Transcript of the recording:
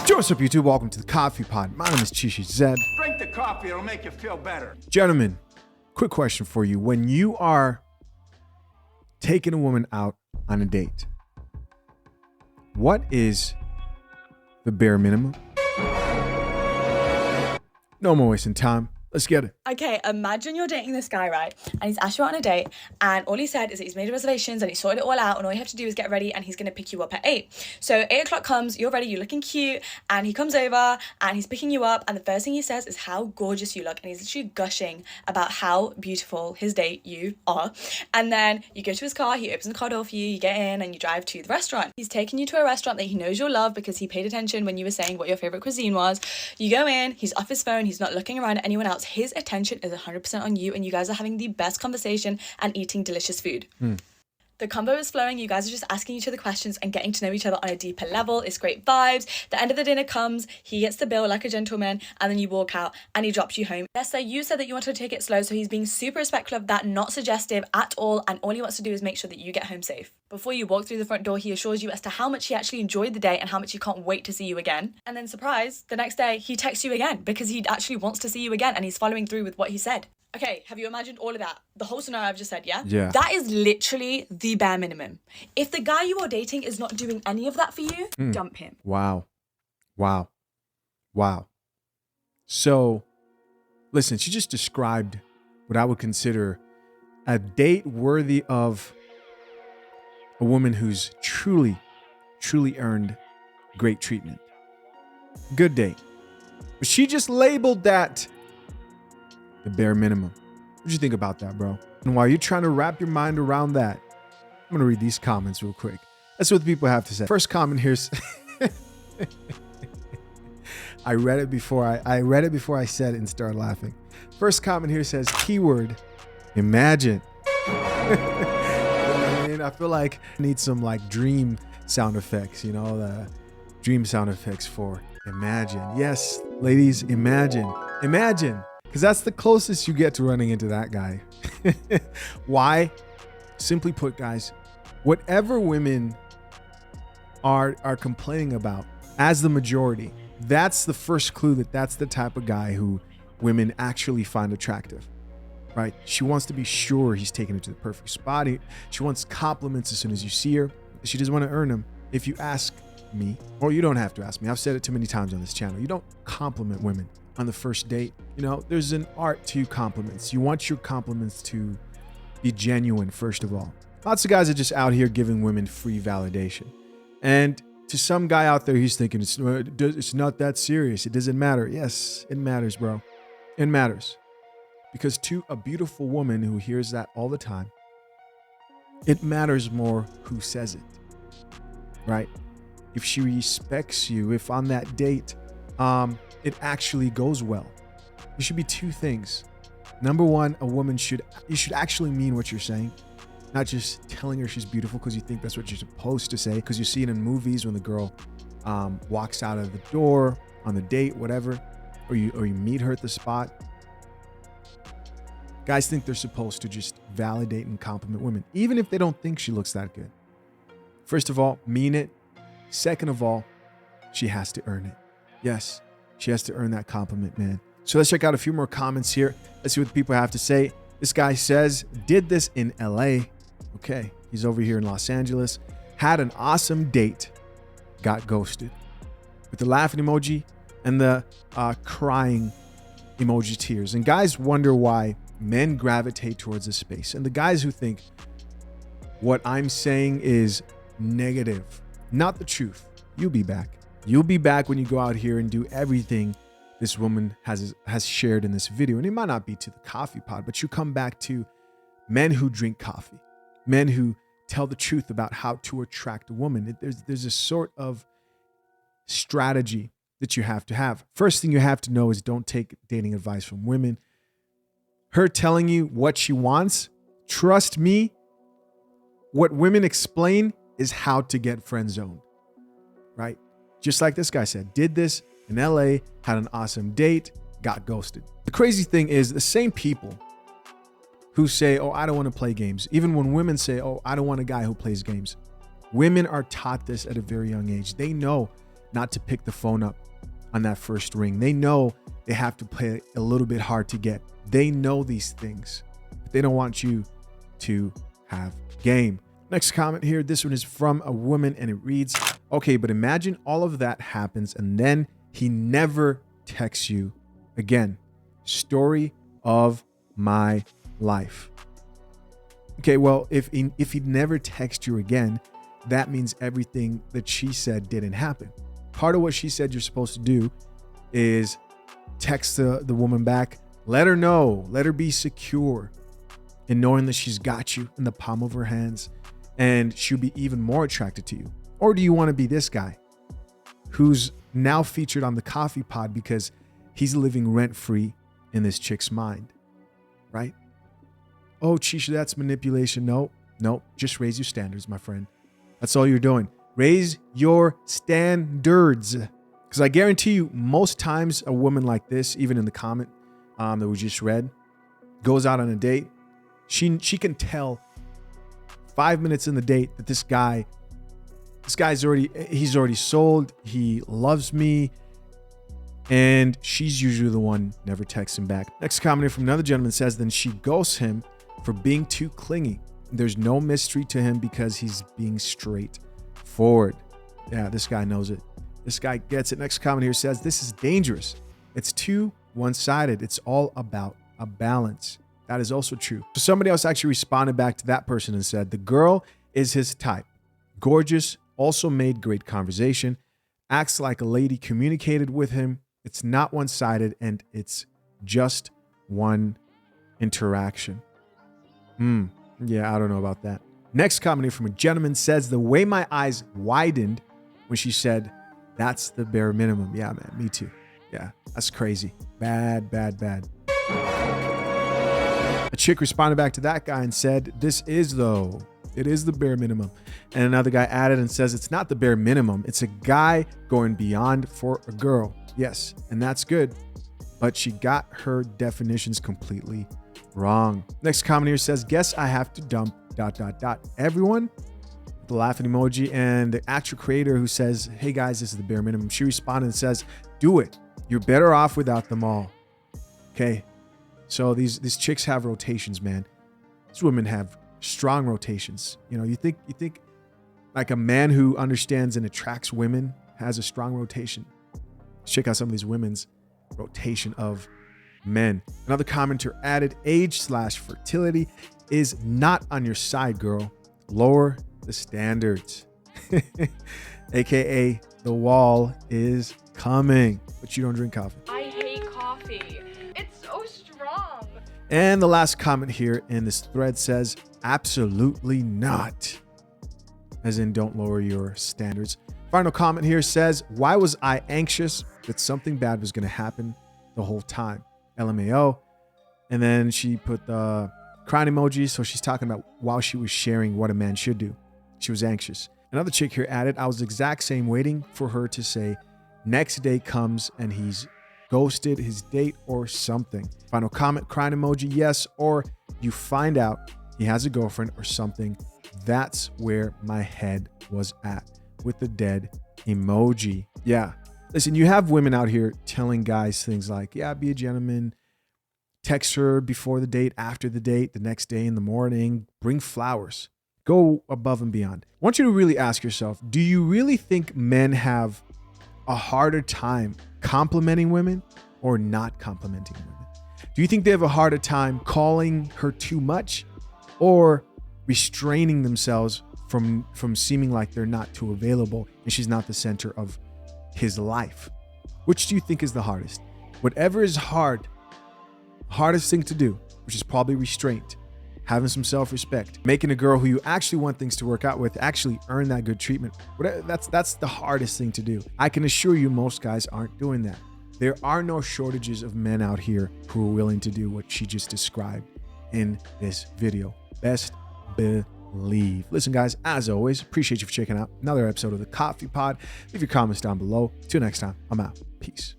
What's up, YouTube? Welcome to the Coffee Pod. My name is Chishi Zed. Drink the coffee, it'll make you feel better. Gentlemen, quick question for you. When you are taking a woman out on a date, what is the bare minimum? No more wasting time. Let's get it. Okay, imagine you're dating this guy, right? And he's asked you out on a date, and all he said is that he's made reservations and he's sorted it all out, and all you have to do is get ready, and he's going to pick you up at 8. So 8 o'clock comes, you're ready, you're looking cute, and he comes over, and he's picking you up, and the first thing he says is how gorgeous you look, and he's literally gushing about how beautiful his date you are. And then you go to his car, he opens the car door for you, you get in, and you drive to the restaurant. He's taking you to a restaurant that he knows you'll love because he paid attention when you were saying what your favorite cuisine was. You go in, he's off his phone, he's not looking around at anyone else. His attention is 100% on you, and you guys are having the best conversation and eating delicious food. The convo is flowing, you guys are just asking each other questions and getting to know each other on a deeper level. It's great vibes. The end of the dinner comes, he gets the bill like a gentleman, and then you walk out and he drops you home. Yes, so you said that you wanted to take it slow, so he's being super respectful of that, not suggestive at all, and all he wants to do is make sure that you get home safe. Before you walk through the front door, he assures you as to how much he actually enjoyed the day and how much he can't wait to see you again. And then surprise, the next day he texts you again because he actually wants to see you again and he's following through with what he said. Okay, have you imagined all of that? The whole scenario I've just said, yeah? Yeah. That is literally the bare minimum. If the guy you are dating is not doing any of that for you, dump him. Wow. So, listen, she just described what I would consider a date worthy of a woman who's truly earned great treatment. Good date. But she just labeled that the bare minimum. What do you think about that, bro? And while you're trying to wrap your mind around that, I'm going to read these comments real quick. That's what the people have to say. First comment here's I read it before I said it and started laughing. First comment here says keyword imagine. I feel like I need some like dream sound effects, you know, the dream sound effects for imagine. Yes, ladies, imagine. Because that's the closest you get to running into that guy. Why? Simply put, guys, whatever women are complaining about as the majority, that's the first clue that that's the type of guy who women actually find attractive, right? She wants to be sure he's taking her to the perfect spot. She wants compliments as soon as you see her. She doesn't want to earn them. If you ask me, or you don't have to ask me, I've said it too many times on this channel, you don't compliment women on the first date. You know, there's an art to compliments. You want your compliments to be genuine, first of all. Lots of guys are just out here giving women free validation. And to some guy out there, he's thinking, it's not that serious. It doesn't matter. Yes, it matters, bro. It matters. Because to a beautiful woman who hears that all the time, it matters more who says it, right? If she respects you, if on that date, it actually goes well. There should be two things. Number one, you should actually mean what you're saying, not just telling her she's beautiful because you think that's what you're supposed to say, because you see it in movies when the girl walks out of the door on the date, whatever, or you meet her at the spot. Guys think they're supposed to just validate and compliment women, even if they don't think she looks that good. First of all, mean it. Second of all, she has to earn it. Yes. She has to earn that compliment, man. So let's check out a few more comments here. Let's see what the people have to say. This guy says, did this in LA. Okay, he's over here in Los Angeles. Had an awesome date. Got ghosted. With the laughing emoji and the crying emoji tears. And guys wonder why men gravitate towards this space. And the guys who think what I'm saying is negative, not the truth. You'll be back. You'll be back when you go out here and do everything this woman has shared in this video. And it might not be to the coffee pod, but you come back to men who drink coffee, men who tell the truth about how to attract a woman. There's a sort of strategy that you have to have. First thing you have to know is don't take dating advice from women. Her telling you what she wants, trust me, what women explain is how to get friend zoned, right? Just like this guy said, did this in LA, had an awesome date, got ghosted. The crazy thing is the same people who say, oh, I don't want to play games. Even when women say, oh, I don't want a guy who plays games. Women are taught this at a very young age. They know not to pick the phone up on that first ring. They know they have to play a little bit hard to get. They know these things. But they don't want you to have game. Next comment here. This one is from a woman and it reads, okay, but imagine all of that happens and then he never texts you again. Story of my life. Okay, well, if he'd never text you again, that means everything that she said didn't happen. Part of what she said you're supposed to do is text the woman back, let her know, let her be secure in knowing that she's got you in the palm of her hands and she'll be even more attracted to you. Or do you want to be this guy who's now featured on the coffee pod because he's living rent-free in this chick's mind, right? Oh, Chisha, that's manipulation. No, just raise your standards, my friend. That's all you're doing. Raise your standards. Because I guarantee you, most times a woman like this, even in the comment that we just read, goes out on a date. She can tell 5 minutes in the date that this guy's already sold. He loves me. And she's usually the one never texting back. Next comment here from another gentleman says, then she ghosts him for being too clingy. There's no mystery to him because he's being straightforward. Yeah, this guy knows it. This guy gets it. Next comment here says, this is dangerous. It's too one-sided. It's all about a balance. That is also true. So somebody else actually responded back to that person and said, the girl is his type. Gorgeous, also made great conversation, acts like a lady, communicated with him. It's not one-sided and it's just one interaction. Yeah, I don't know about that. Next comment here from a gentleman says, the way my eyes widened when she said, that's the bare minimum. Yeah, man, me too. Yeah, that's crazy. Bad. A chick responded back to that guy and said, it is the bare minimum. And another guy added and says, it's not the bare minimum. It's a guy going beyond for a girl. Yes, and that's good. But she got her definitions completely wrong. Next comment here says, guess I have to dump ... Everyone, the laughing emoji, and the actual creator who says, hey guys, this is the bare minimum. She responded and says, do it. You're better off without them all. Okay. So these chicks have rotations, man. These women have strong rotations. You know, you think like a man who understands and attracts women has a strong rotation. Check out some of these women's rotation of men. Another commenter added, age/fertility is not on your side, girl. Lower the standards. AKA the wall is coming. But you don't drink coffee. I hate coffee. It's so strong. And the last comment here in this thread says, absolutely not. As in, don't lower your standards. Final comment here says, why was I anxious that something bad was going to happen the whole time? LMAO. And then she put the crying emoji. So she's talking about while she was sharing what a man should do. She was anxious. Another chick here added, I was the exact same, waiting for her to say, next day comes and he's ghosted his date or something. Final comment, crying emoji, yes. Or you find out he has a girlfriend or something. That's where my head was at, with the dead emoji. Yeah. Listen, you have women out here telling guys things like, yeah, be a gentleman, text her before the date, after the date, the next day in the morning, bring flowers, go above and beyond. I want you to really ask yourself, do you really think men have a harder time complimenting women or not complimenting women? Do you think they have a harder time calling her too much or restraining themselves from seeming like they're not too available and she's not the center of his life? Which do you think is the hardest? Whatever is hardest thing to do, which is probably restraint, having some self-respect, making a girl who you actually want things to work out with actually earn that good treatment. That's the hardest thing to do. I can assure you most guys aren't doing that. There are no shortages of men out here who are willing to do what she just described in this video. Best believe. Listen, guys, as always, appreciate you for checking out another episode of the Coffee Pod. Leave your comments down below. Till next time, I'm out. Peace.